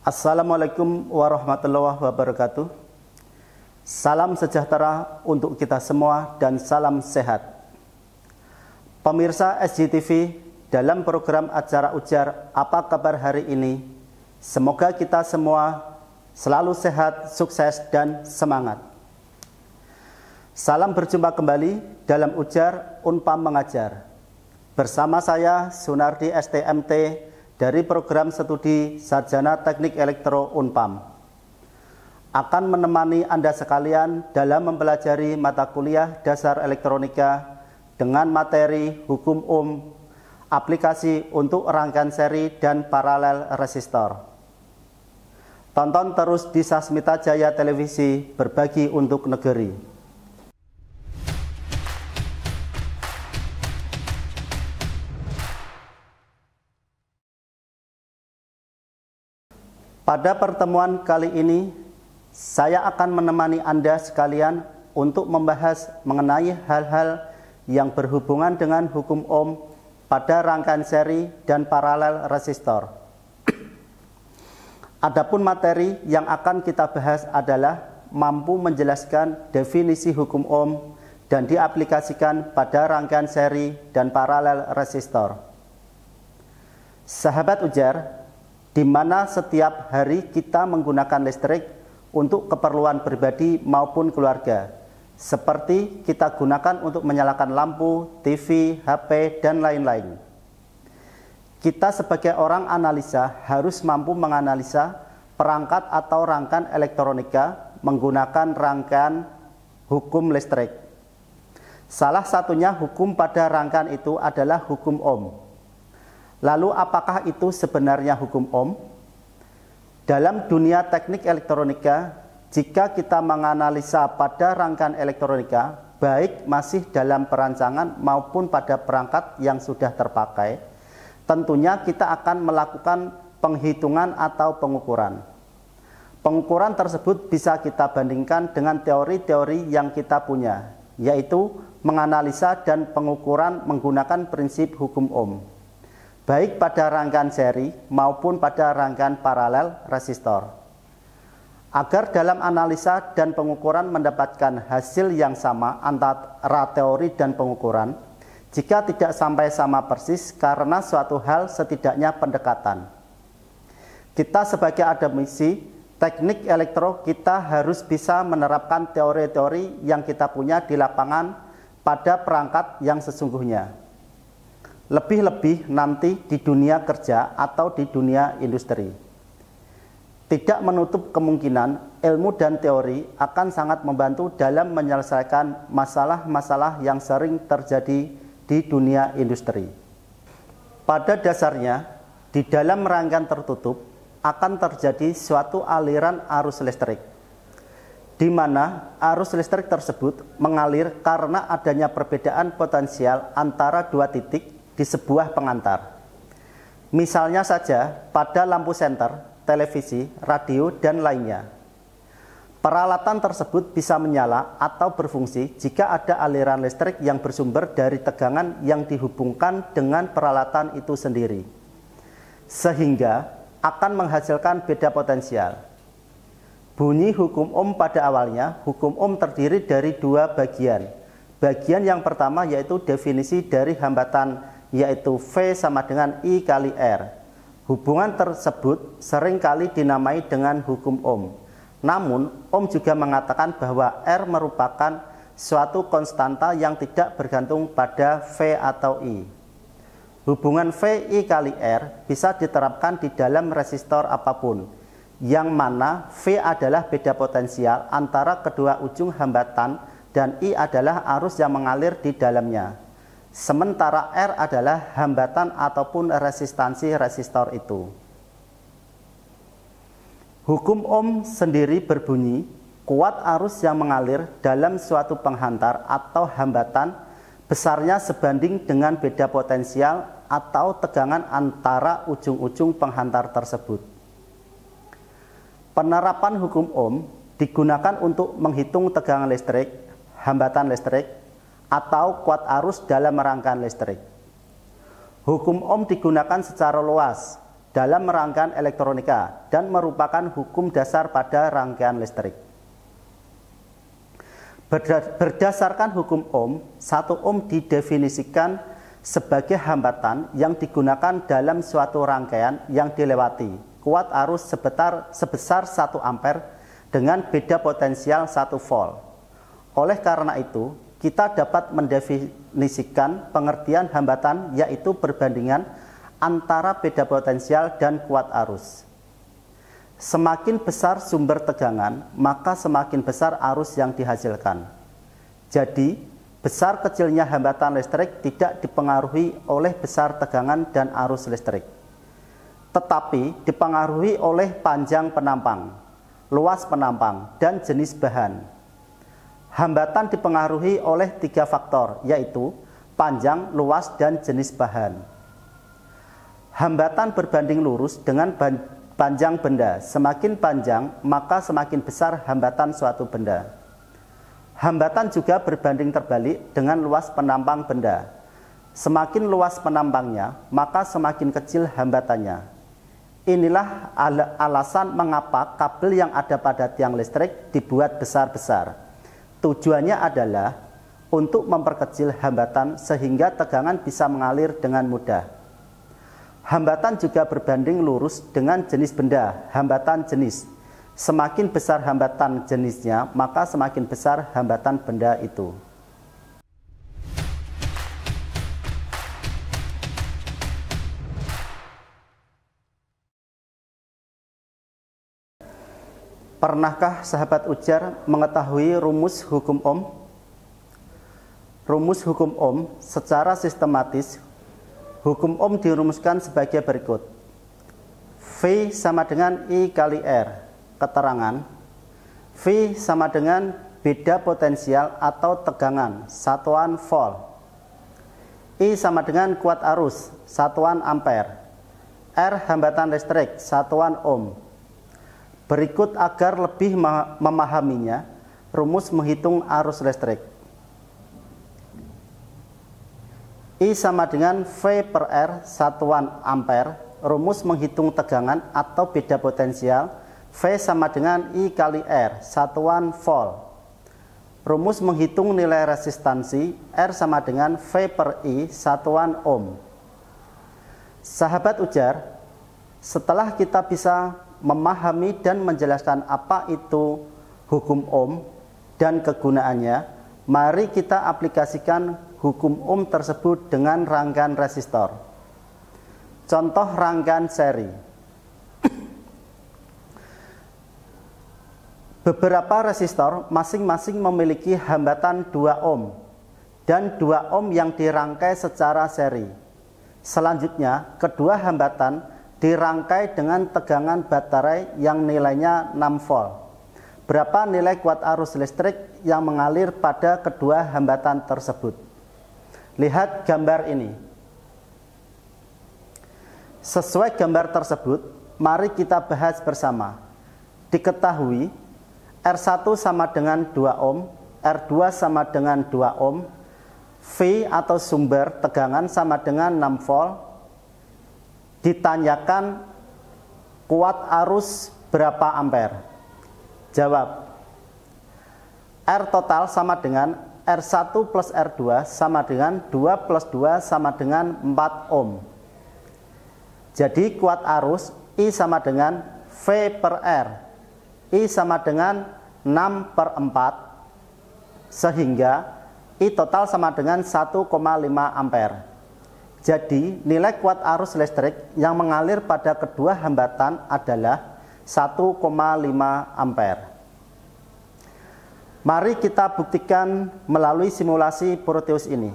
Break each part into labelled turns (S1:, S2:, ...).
S1: Assalamualaikum warahmatullahi wabarakatuh. Salam sejahtera untuk kita semua dan salam sehat. Pemirsa SJTV, dalam program acara Ujar Apa Kabar Hari Ini, semoga kita semua selalu sehat, sukses, dan semangat. Salam berjumpa kembali dalam Ujar Unpam Mengajar. Bersama saya Sunardi STMT dari program studi Sarjana Teknik Elektro Unpam. Akan menemani Anda sekalian dalam mempelajari mata kuliah dasar elektronika dengan materi hukum aplikasi untuk rangkaian seri dan paralel resistor. Tonton terus di Sasmita Jaya Televisi, berbagi untuk negeri. Pada pertemuan kali ini, saya akan menemani Anda sekalian untuk membahas mengenai hal-hal yang berhubungan dengan hukum Ohm pada rangkaian seri dan paralel resistor. Adapun materi yang akan kita bahas adalah mampu menjelaskan definisi hukum Ohm dan diaplikasikan pada rangkaian seri dan paralel resistor. Sahabat Ujar, di mana setiap hari kita menggunakan listrik untuk keperluan pribadi maupun keluarga, seperti kita gunakan untuk menyalakan lampu, TV, HP, dan lain-lain. Kita sebagai orang analisa harus mampu menganalisa perangkat atau rangkaian elektronika menggunakan rangkaian hukum listrik. Salah satunya hukum pada rangkaian itu adalah hukum Ohm. Lalu apakah itu sebenarnya hukum Ohm? Dalam dunia teknik elektronika, jika kita menganalisa pada rangkaian elektronika, baik masih dalam perancangan maupun pada perangkat yang sudah terpakai, tentunya kita akan melakukan penghitungan atau pengukuran. Pengukuran tersebut bisa kita bandingkan dengan teori-teori yang kita punya, yaitu menganalisa dan pengukuran menggunakan prinsip hukum Ohm, baik pada rangkaian seri maupun pada rangkaian paralel resistor. Agar dalam analisa dan pengukuran mendapatkan hasil yang sama antara teori dan pengukuran, jika tidak sampai sama persis karena suatu hal setidaknya pendekatan. Kita sebagai akademisi teknik elektro, kita harus bisa menerapkan teori-teori yang kita punya di lapangan pada perangkat yang sesungguhnya. Lebih-lebih nanti di dunia kerja atau di dunia industri. Tidak menutup kemungkinan ilmu dan teori akan sangat membantu dalam menyelesaikan masalah-masalah yang sering terjadi di dunia industri. Pada dasarnya, di dalam rangkaian tertutup akan terjadi suatu aliran arus listrik, di mana arus listrik tersebut mengalir karena adanya perbedaan potensial antara dua titik di sebuah pengantar. Misalnya saja pada lampu senter, televisi, radio, dan lainnya. Peralatan tersebut bisa menyala atau berfungsi jika ada aliran listrik yang bersumber dari tegangan yang dihubungkan dengan peralatan itu sendiri, sehingga akan menghasilkan beda potensial. Bunyi hukum Ohm pada awalnya, hukum Ohm terdiri dari dua bagian. Bagian yang pertama yaitu definisi dari hambatan, yaitu V sama dengan I kali R. Hubungan tersebut seringkali dinamai dengan hukum Ohm. Namun, Ohm juga mengatakan bahwa R merupakan suatu konstanta yang tidak bergantung pada V atau I. Hubungan V I kali R bisa diterapkan di dalam resistor apapun, yang mana V adalah beda potensial antara kedua ujung hambatan dan I adalah arus yang mengalir di dalamnya. Sementara R adalah hambatan ataupun resistansi resistor itu. Hukum Ohm sendiri berbunyi, kuat arus yang mengalir dalam suatu penghantar atau hambatan besarnya sebanding dengan beda potensial atau tegangan antara ujung-ujung penghantar tersebut. Penerapan hukum Ohm digunakan untuk menghitung tegangan listrik, hambatan listrik, atau kuat arus dalam rangkaian listrik. Hukum Ohm digunakan secara luas dalam rangkaian elektronika dan merupakan hukum dasar pada rangkaian listrik. Berdasarkan hukum Ohm, 1 ohm didefinisikan sebagai hambatan yang digunakan dalam suatu rangkaian yang dilewati kuat arus sebesar 1 ampere dengan beda potensial 1 volt. Oleh karena itu, kita dapat mendefinisikan pengertian hambatan yaitu perbandingan antara beda potensial dan kuat arus. Semakin besar sumber tegangan, maka semakin besar arus yang dihasilkan. Jadi, besar kecilnya hambatan listrik tidak dipengaruhi oleh besar tegangan dan arus listrik, tetapi dipengaruhi oleh panjang penampang, luas penampang, dan jenis bahan. Hambatan dipengaruhi oleh 3 faktor, yaitu panjang, luas, dan jenis bahan. Hambatan berbanding lurus dengan panjang benda. Semakin panjang, maka semakin besar hambatan suatu benda. Hambatan juga berbanding terbalik dengan luas penampang benda. Semakin luas penampangnya, maka semakin kecil hambatannya. Inilah alasan mengapa kabel yang ada pada tiang listrik dibuat besar-besar. Tujuannya adalah untuk memperkecil hambatan sehingga tegangan bisa mengalir dengan mudah. Hambatan juga berbanding lurus dengan jenis benda, hambatan jenis. Semakin besar hambatan jenisnya, maka semakin besar hambatan benda itu. Pernahkah sahabat ujar mengetahui rumus hukum Ohm? Rumus hukum Ohm secara sistematis, hukum Ohm dirumuskan sebagai berikut. V sama dengan I kali R. Keterangan, V sama dengan beda potensial atau tegangan, satuan volt. I sama dengan kuat arus, satuan ampere. R hambatan listrik, satuan ohm. Berikut agar lebih memahaminya, rumus menghitung arus listrik. I sama dengan V per R, satuan ampere. Rumus menghitung tegangan atau beda potensial, V sama dengan I kali R, satuan volt. Rumus menghitung nilai resistansi, R sama dengan V per I, satuan ohm. Sahabat ujar, setelah kita bisa memahami dan menjelaskan apa itu hukum Ohm dan kegunaannya, mari kita aplikasikan hukum Ohm tersebut dengan rangkaian resistor. Contoh rangkaian seri. Beberapa resistor masing-masing memiliki hambatan 2 ohm dan 2 ohm yang dirangkai secara seri. Selanjutnya, kedua hambatan dirangkai dengan tegangan baterai yang nilainya 6 volt. Berapa nilai kuat arus listrik yang mengalir pada kedua hambatan tersebut? Lihat gambar ini. Sesuai gambar tersebut, mari kita bahas bersama. Diketahui R1 sama dengan 2 ohm, R2 sama dengan 2 ohm, V atau sumber tegangan sama dengan 6 volt. Ditanyakan kuat arus berapa ampere? Jawab. R total sama dengan R1 plus R2 sama dengan 2 plus 2 sama dengan 4 ohm. Jadi kuat arus I sama dengan V per R. I sama dengan 6 per 4, sehingga I total sama dengan 1,5 ampere. Jadi nilai kuat arus listrik yang mengalir pada kedua hambatan adalah 1,5 ampere. Mari kita buktikan melalui simulasi Proteus ini.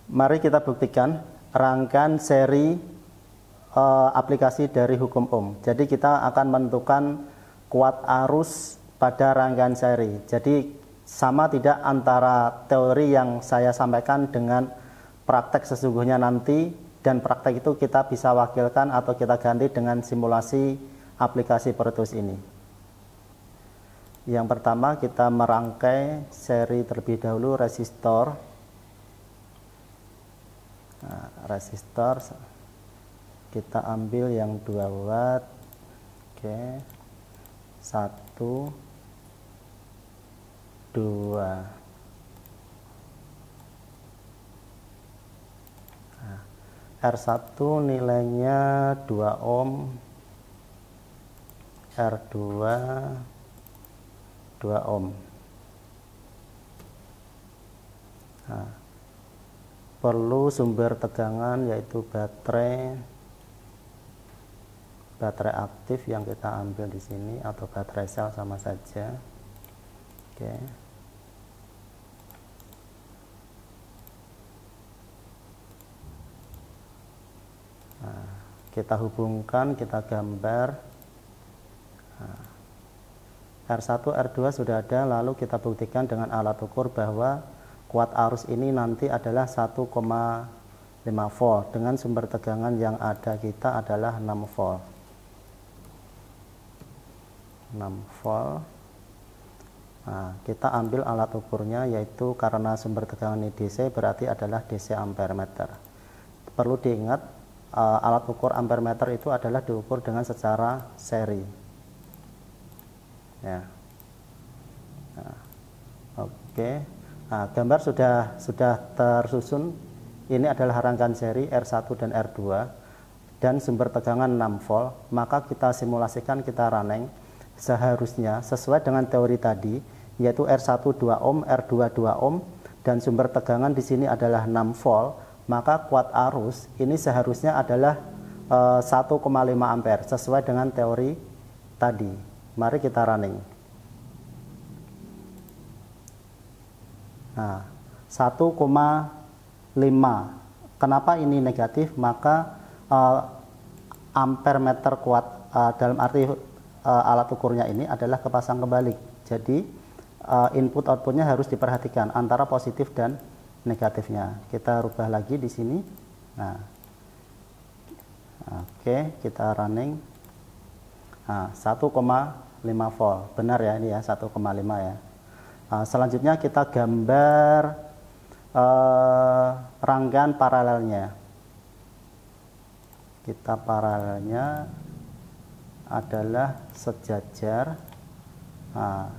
S1: Mari kita buktikan rangkaian seri aplikasi dari hukum Ohm. Jadi kita akan menentukan kuat arus pada rangkaian seri. Jadi sama tidak antara teori yang saya sampaikan dengan praktek sesungguhnya nanti, dan praktek itu kita bisa wakilkan atau kita ganti dengan simulasi aplikasi Proteus ini. Yang pertama kita merangkai seri terlebih dahulu resistor. Nah, resistor kita ambil yang 2 watt. Oke. 1 2. Nah, R1 nilainya 2 ohm, R2 2 ohm. Nah, perlu sumber tegangan yaitu baterai aktif yang kita ambil di sini atau baterai sel sama saja. Oke. Nah, kita hubungkan, kita gambar. Nah, R1, R2 sudah ada, lalu kita buktikan dengan alat ukur bahwa kuat arus ini nanti adalah 1,5 volt dengan sumber tegangan yang ada kita adalah 6 volt. 6 volt. Nah, kita ambil alat ukurnya yaitu karena sumber tegangan ini DC berarti adalah DC ampere meter. Perlu diingat alat ukur ampere meter itu adalah diukur dengan secara seri. Ya. Nah, oke. Nah, gambar sudah tersusun. Ini adalah rangkaian seri R1 dan R2 dan sumber tegangan 6 volt. Maka kita simulasikan, kita running. Seharusnya sesuai dengan teori tadi, yaitu R1 2 ohm, R2 2 ohm dan sumber tegangan di sini adalah 6 volt, maka kuat arus ini seharusnya adalah 1,5 ampere sesuai dengan teori tadi. Mari kita running. Nah, 1,5. Kenapa ini negatif? Maka ampere meter kuat dalam arti alat ukurnya ini adalah kepasang kebalik. Jadi input outputnya harus diperhatikan antara positif dan negatifnya. Kita rubah lagi di sini. Nah, oke, kita running. Nah, 1,5 volt. Benar ya ini ya, 1,5 ya. Selanjutnya kita gambar rangkaian paralelnya. Kita paralelnya adalah sejajar. Nah,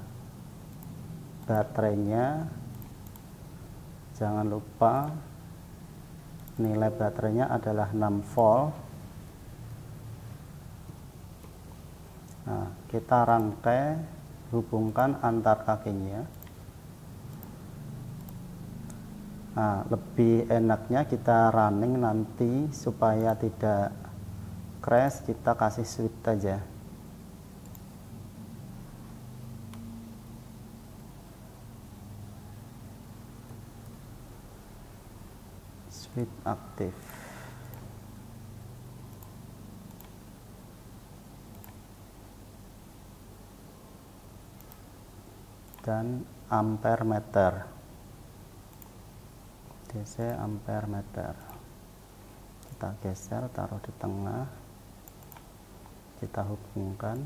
S1: baterainya jangan lupa nilai baterainya adalah 6 volt. Nah, kita rangkai, hubungkan antar kakinya. Nah, lebih enaknya kita running nanti supaya tidak crash, kita kasih switch aja. Switch aktif. Dan ampere meter, DC ampere meter, kita geser, taruh di tengah, kita hubungkan.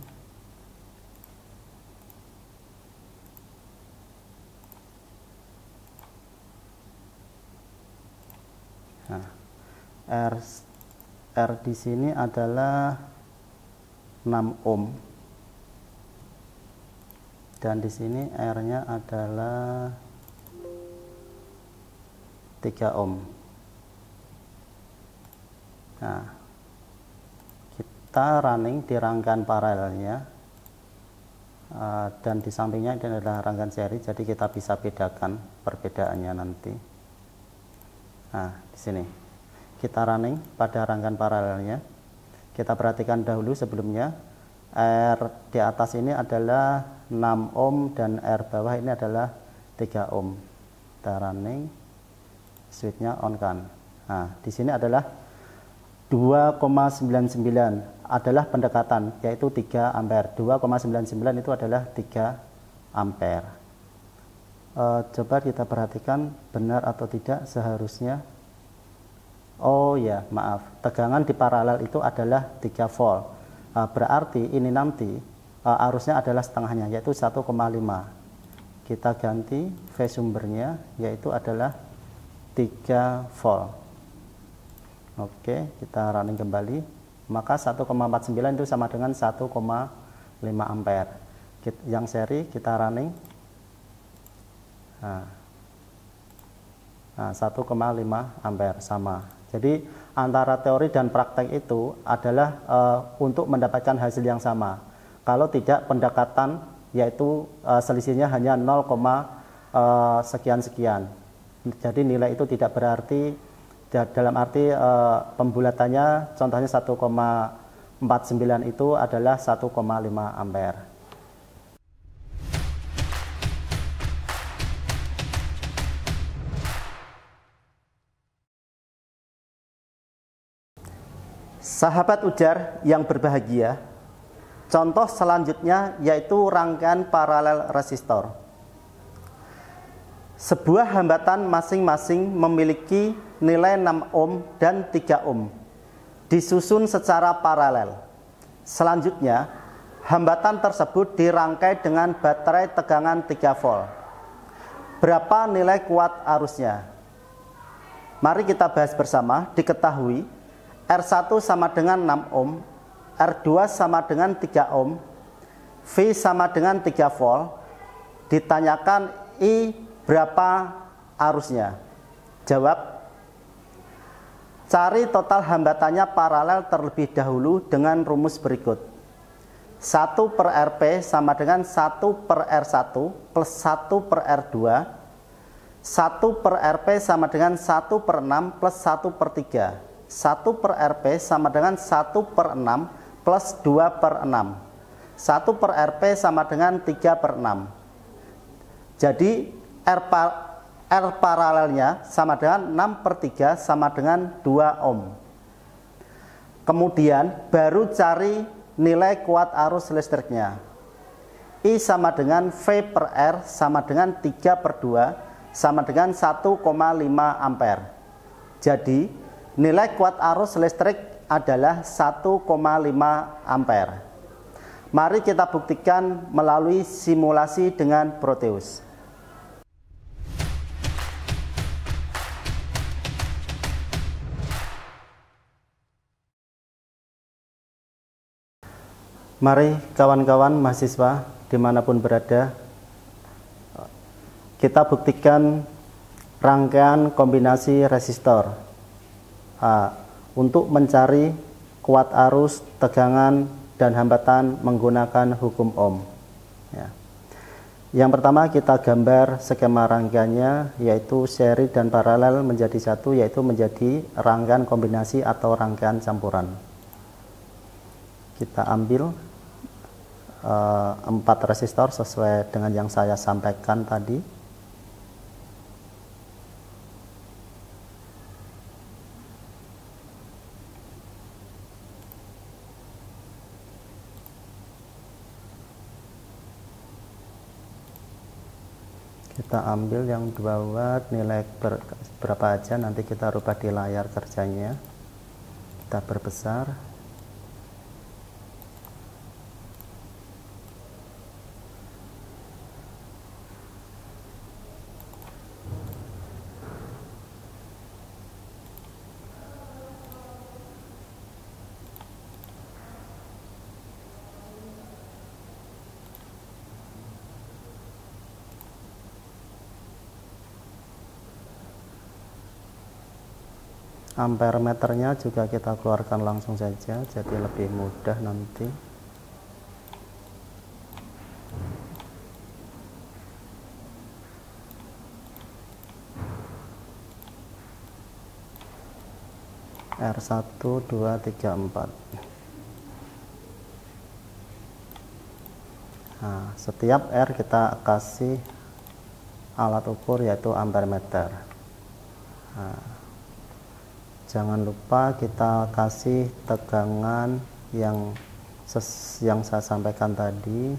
S1: Nah, R di sini adalah 6 ohm. Dan di sini R-nya adalah 3 ohm. Nah, kita running di rangkaian paralelnya dan di sampingnya ini adalah rangkaian seri, jadi kita bisa bedakan perbedaannya nanti. Nah, di sini kita running pada rangkaian paralelnya. Kita perhatikan dahulu sebelumnya R di atas ini adalah 6 ohm dan R bawah ini adalah 3 ohm. Kita running, switchnya on kan. Nah, di sini adalah 2,99 adalah pendekatan, yaitu 3 ampere. 2,99 itu adalah 3 ampere. Coba kita perhatikan benar atau tidak seharusnya. Oh ya, maaf. Tegangan di paralel itu adalah 3 volt. Berarti ini nanti arusnya adalah setengahnya, yaitu 1,5. Kita ganti V sumbernya, yaitu adalah 3 volt. Oke, kita running kembali. Maka 1,49 itu sama dengan 1,5 ampere. Yang seri kita running. Nah, 1,5 ampere sama. Jadi antara teori dan praktek itu adalah untuk mendapatkan hasil yang sama. Kalau tidak, pendekatan yaitu selisihnya hanya 0, sekian-sekian. Jadi nilai itu tidak berarti, dalam arti pembulatannya contohnya 1,49 itu adalah 1,5 ampere. Sahabat ujar yang berbahagia, contoh selanjutnya yaitu rangkaian paralel resistor. Sebuah hambatan masing-masing memiliki nilai 6 ohm dan 3 ohm, disusun secara paralel. Selanjutnya, hambatan tersebut dirangkai dengan baterai tegangan 3 volt. Berapa nilai kuat arusnya? Mari kita bahas bersama. Diketahui R1 sama dengan 6 ohm, R2 sama dengan 3 ohm, V sama dengan 3 volt. Ditanyakan I berapa arusnya? Jawab. Cari total hambatannya paralel terlebih dahulu dengan rumus berikut. 1 per Rp sama dengan 1 per R1 plus 1 per R2. 1 per Rp sama dengan 1 per 6 plus 1 per 3. 1 per Rp sama dengan 1 per 6 plus 2 per 6. 1 per Rp sama dengan 3 per 6. Jadi R paralelnya sama dengan 6 per 3 sama dengan 2 ohm. Kemudian baru cari nilai kuat arus listriknya. I sama dengan V per R sama dengan 3 per 2 sama dengan 1,5 ampere. Jadi nilai kuat arus listrik adalah 1,5 ampere. Mari kita buktikan melalui simulasi dengan Proteus. Mari kawan-kawan mahasiswa dimanapun berada, kita buktikan rangkaian kombinasi resistor untuk mencari kuat arus, tegangan, dan hambatan menggunakan hukum Ohm. Ya. Yang pertama kita gambar skema rangkaiannya, yaitu seri dan paralel menjadi satu, yaitu menjadi rangkaian kombinasi atau rangkaian campuran. Kita ambil 4 resistor sesuai dengan yang saya sampaikan tadi. Kita ambil yang 2 watt, nilai berapa aja nanti kita rubah di layar kerjanya. Kita perbesar. Ampere meternya juga kita keluarkan langsung saja, jadi lebih mudah nanti. R1, 2, 3, 4. Nah, setiap R kita kasih alat ukur yaitu ampere meter. Nah, jangan lupa kita kasih tegangan yang saya sampaikan tadi.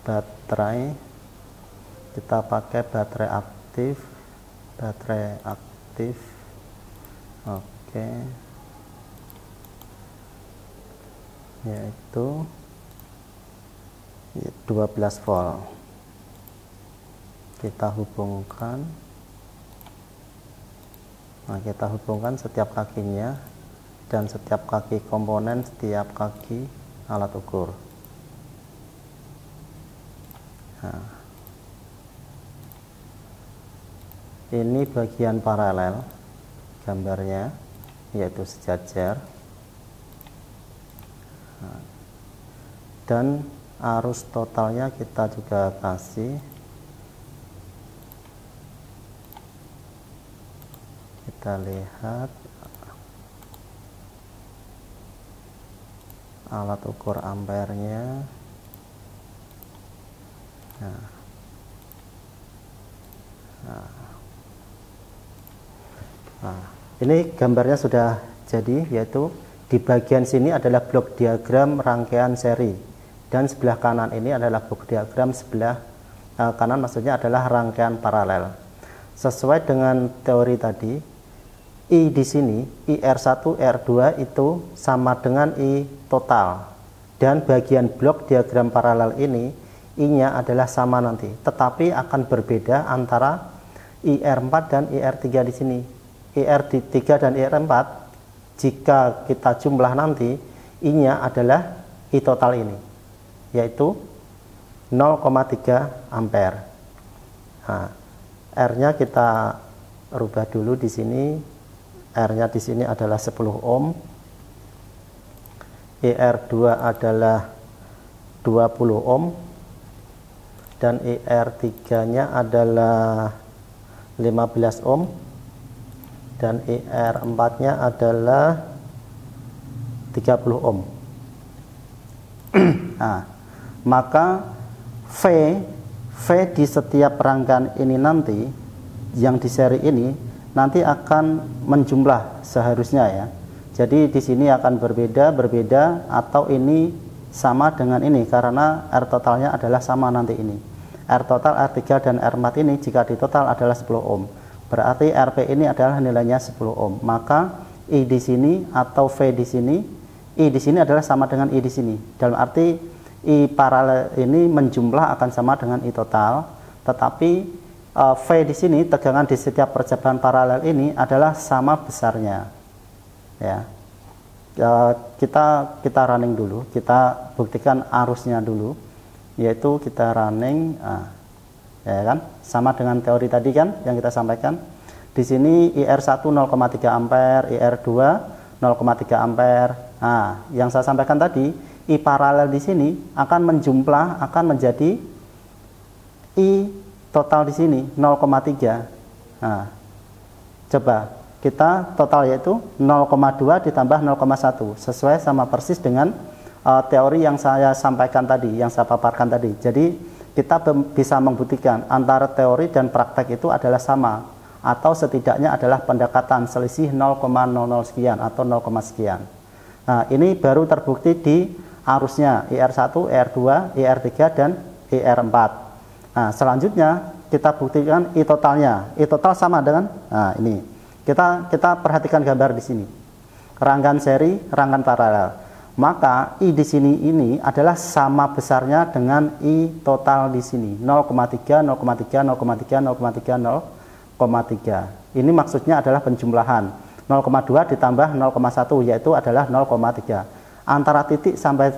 S1: Baterai kita pakai baterai aktif. Oke, yaitu 12 volt. Kita hubungkan. Nah, kita hubungkan setiap kakinya dan setiap kaki komponen, setiap kaki alat ukur. Nah, ini bagian paralel gambarnya, yaitu sejajar. Nah, dan arus totalnya kita juga kasih. Kita lihat alat ukur ampernya. Nah, ini gambarnya sudah jadi, yaitu di bagian sini adalah blok diagram rangkaian seri, dan sebelah kanan ini adalah blok diagram sebelah kanan, maksudnya adalah rangkaian paralel. Sesuai dengan teori tadi, I di sini, IR1, IR2 itu sama dengan I total. Dan bagian blok diagram paralel ini, I-nya adalah sama nanti. Tetapi akan berbeda antara IR4 dan IR3 di sini. IR3 dan IR4, jika kita jumlah nanti, I-nya adalah I total ini, yaitu 0,3 ampere. Nah, R-nya kita rubah dulu di sini. R-nya di sini adalah 10 ohm. IR2 adalah 20 ohm. Dan IR3-nya adalah 15 ohm. Dan IR4-nya adalah 30 ohm. Nah, maka V di setiap rangkaian ini nanti, yang di seri ini, nanti akan menjumlah seharusnya ya. Jadi di sini akan berbeda atau ini sama dengan ini karena R totalnya adalah sama nanti ini. R total, R3 dan R4 ini jika ditotal adalah 10 ohm. Berarti RP ini adalah nilainya 10 ohm. Maka I di sini atau V di sini, I di sini adalah sama dengan I di sini. Dalam arti I paralel ini menjumlah akan sama dengan I total, tetapi V di sini, tegangan di setiap percepatan paralel ini adalah sama besarnya. Ya, kita running dulu, kita buktikan arusnya dulu, yaitu kita running, ya kan, sama dengan teori tadi kan yang kita sampaikan. Di sini IR1 0,3 ampere, IR2 0,3 ampere. Nah, yang saya sampaikan tadi, I paralel di sini akan menjumlah, akan menjadi I total di sini 0,3. Nah, coba kita total yaitu 0,2 ditambah 0,1 sesuai sama persis dengan teori yang saya sampaikan tadi, yang saya paparkan tadi. Jadi kita bisa membuktikan antara teori dan praktek itu adalah sama, atau setidaknya adalah pendekatan selisih 0,00 sekian atau 0, sekian. Nah, ini baru terbukti di arusnya IR1, IR2, IR3 dan IR4. Nah, selanjutnya kita buktikan I totalnya. I total sama dengan, nah ini. Kita perhatikan gambar di sini. Rangkaian seri, rangkaian paralel. Maka I di sini ini adalah sama besarnya dengan I total di sini. 0,3, 0,3, 0,3, 0,3, 0,3. Ini maksudnya adalah penjumlahan. 0,2 ditambah 0,1 yaitu adalah 0,3. Antara titik sampai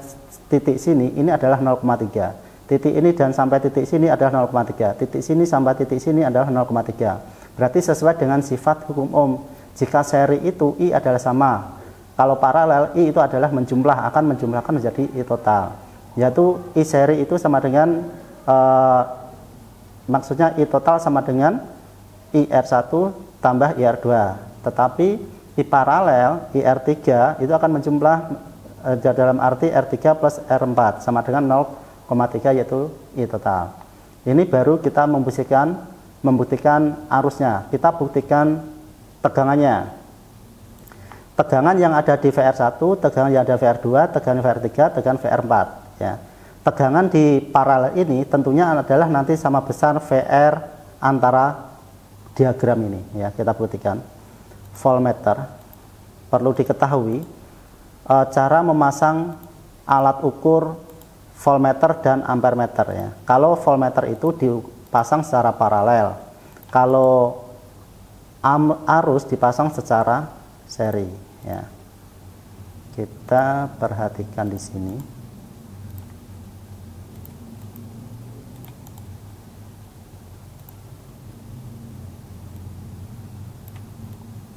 S1: titik sini ini adalah 0,3. Titik ini dan sampai titik sini adalah 0,3. Titik sini sampai titik sini adalah 0,3. Berarti sesuai dengan sifat hukum Ohm. Jika seri itu I adalah sama. Kalau paralel I itu adalah menjumlah, akan menjumlahkan menjadi I total. Yaitu I seri itu sama dengan maksudnya I total sama dengan IR1 tambah IR2. Tetapi I paralel IR3 itu akan menjumlah dalam arti R3 plus R4 sama dengan 0,3 yaitu I total. Ini baru kita membuktikan arusnya. Kita buktikan tegangannya. Tegangan yang ada di VR1, tegangan yang ada VR2, tegangan VR3, tegangan VR4 ya. Tegangan di paralel ini tentunya adalah nanti sama besar VR antara diagram ini ya. Kita buktikan. Voltmeter perlu diketahui cara memasang alat ukur voltmeter dan ampermeter ya. Kalau voltmeter itu dipasang secara paralel, kalau arus dipasang secara seri ya. Kita perhatikan di sini.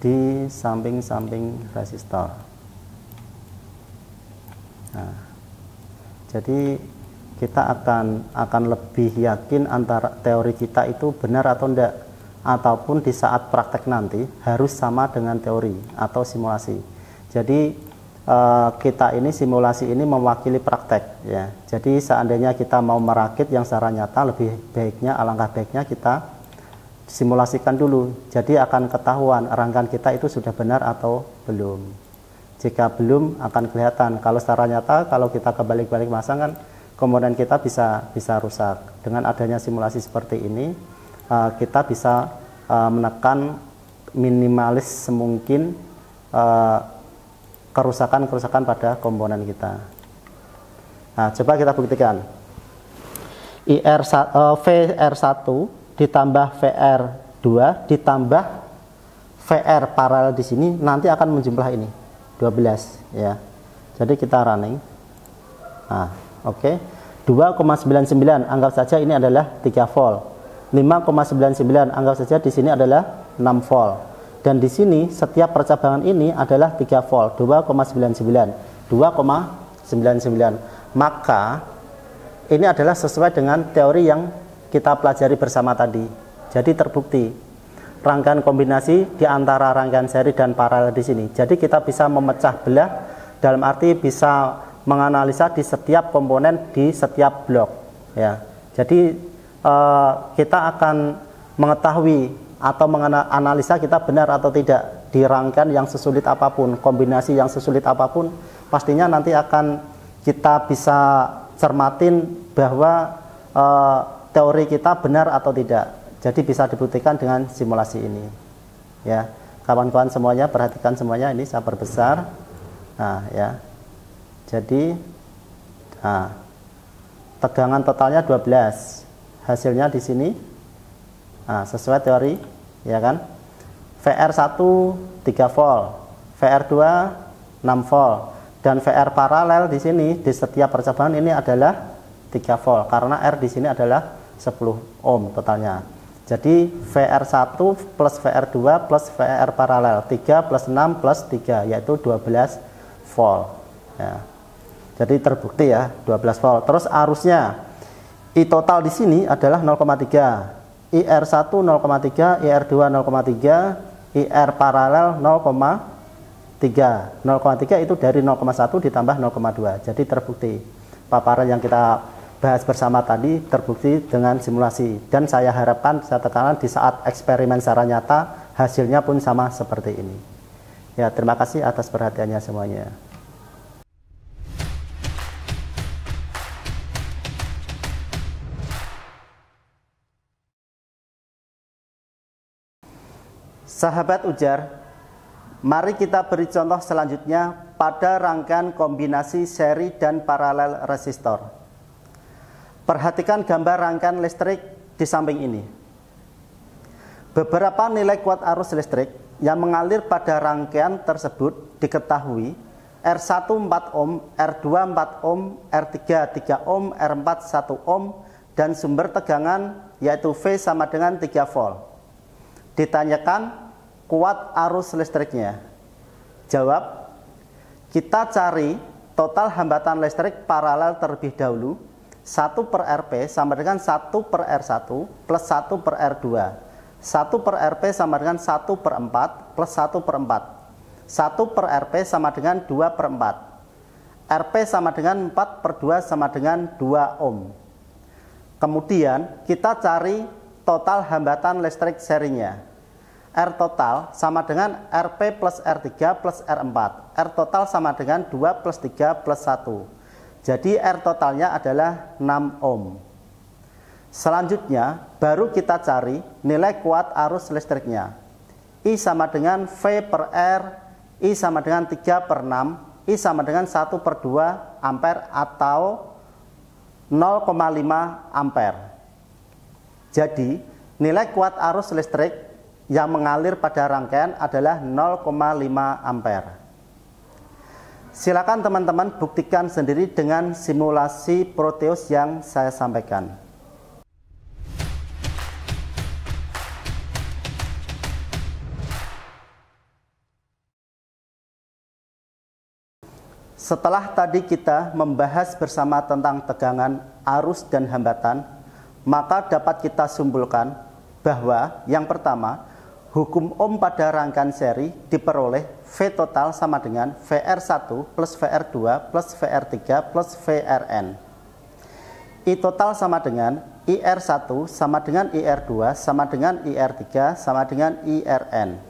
S1: Di samping-samping resistor. Nah, jadi kita akan lebih yakin antara teori kita itu benar atau enggak, ataupun di saat praktek nanti harus sama dengan teori atau simulasi. Jadi kita ini simulasi ini mewakili praktek ya. Jadi seandainya kita mau merakit yang secara nyata, lebih baiknya, alangkah baiknya kita simulasikan dulu. Jadi akan ketahuan rangkaian kita itu sudah benar atau belum. Jika belum, akan kelihatan. Kalau secara nyata, kalau kita kebalik-balik masang kan komponen kita bisa rusak. Dengan adanya simulasi seperti ini, kita bisa menekan minimalis semungkin kerusakan-kerusakan pada komponen kita. Nah, coba kita buktikan. VR1 ditambah VR2 ditambah VR paralel di sini nanti akan menjumlah ini 12 ya. Jadi kita running. Nah, oke. 2,99 anggap saja ini adalah 3 volt. 5,99 anggap saja di sini adalah 6 volt. Dan di sini setiap percabangan ini adalah 3 volt, 2,99. 2,99. Maka ini adalah sesuai dengan teori yang kita pelajari bersama tadi. Jadi terbukti rangkaian kombinasi di antara rangkaian seri dan paralel di sini. Jadi kita bisa memecah belah dalam arti bisa menganalisa di setiap komponen di setiap blok ya. Jadi kita akan mengetahui atau menganalisa kita benar atau tidak di rangkaian yang sesulit apapun, kombinasi yang sesulit apapun, pastinya nanti akan kita bisa cermatin bahwa teori kita benar atau tidak. Jadi bisa dibuktikan dengan simulasi ini ya. Kawan-kawan semuanya perhatikan semuanya, ini saya perbesar. Nah ya, jadi tegangan totalnya 12, hasilnya di sini sesuai teori ya kan. VR1 3 volt, VR2 6 volt, dan VR paralel di sini di setiap percabangan ini adalah 3 volt karena R di sini adalah 10 ohm totalnya. Jadi VR1 plus VR2 plus VR paralel 3 plus 6 plus 3 yaitu 12 volt ya. Jadi terbukti ya 12 volt. Terus arusnya I total di sini adalah 0,3, IR1 0,3, IR2 0,3, IR paralel 0,3. 0,3 itu dari 0,1 ditambah 0,2. Jadi terbukti paparan yang kita bahas bersama tadi terbukti dengan simulasi, dan saya harapkan, saya tekankan, di saat eksperimen secara nyata hasilnya pun sama seperti ini ya. Terima kasih atas perhatiannya semuanya. Sahabat ujar, mari kita beri contoh selanjutnya pada rangkaian kombinasi seri dan paralel resistor. Perhatikan gambar rangkaian listrik di samping ini. Beberapa nilai kuat arus listrik yang mengalir pada rangkaian tersebut diketahui: R1 4 ohm, R2 4 ohm, R3 3 ohm, R4 1 ohm, dan sumber tegangan yaitu V sama dengan 3 volt. Ditanyakan kuat arus listriknya. Jawab, kita cari total hambatan listrik paralel terlebih dahulu. 1 per Rp sama dengan 1 per R1 plus 1 per R2. 1 per Rp sama dengan 1 per 4 plus 1 per 4. 1 per Rp sama dengan 2 per 4. Rp sama dengan 4 per 2 sama dengan 2 ohm. Kemudian kita cari total hambatan listrik serinya. R total sama dengan Rp plus R3 plus R4. R total sama dengan 2 plus 3 plus 1. Jadi R totalnya adalah 6 ohm. Selanjutnya baru kita cari nilai kuat arus listriknya. I sama dengan V per R, I sama dengan 3 per 6, I sama dengan 1 per 2 ampere atau 0,5 ampere. Jadi, nilai kuat arus listrik yang mengalir pada rangkaian adalah 0,5 ampere. Silakan teman-teman buktikan sendiri dengan simulasi Proteus yang saya sampaikan. Setelah tadi kita membahas bersama tentang tegangan, arus, dan hambatan, maka dapat kita simpulkan bahwa yang pertama, hukum Ohm pada rangkaian seri diperoleh V total sama dengan VR1 plus VR2 plus VR3 plus VRN. I total sama dengan IR1 sama dengan IR2 sama dengan IR3 sama dengan IRN.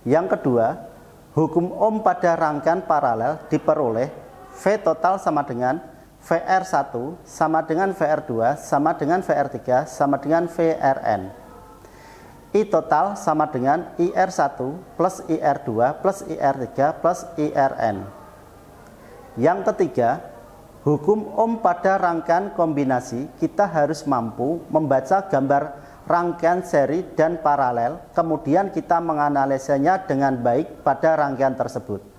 S1: Yang kedua, hukum Ohm pada rangkaian paralel diperoleh V total sama dengan VR1 sama dengan VR2 sama dengan VR3 sama dengan VRN. I total sama dengan IR1 plus IR2 plus IR3 plus IRN. Yang ketiga, hukum Ohm pada rangkaian kombinasi kita harus mampu membaca gambar rangkaian seri dan paralel, kemudian kita menganalisanya dengan baik pada rangkaian tersebut.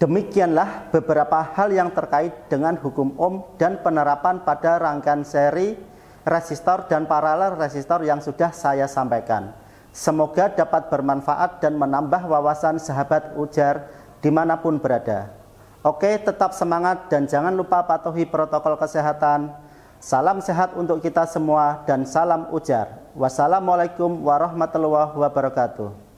S1: Demikianlah beberapa hal yang terkait dengan hukum Ohm dan penerapan pada rangkaian seri, resistor, dan paralel resistor yang sudah saya sampaikan. Semoga dapat bermanfaat dan menambah wawasan sahabat ujar dimanapun berada. Oke, tetap semangat dan jangan lupa patuhi protokol kesehatan. Salam sehat untuk kita semua dan salam ujar. Wassalamualaikum warahmatullahi wabarakatuh.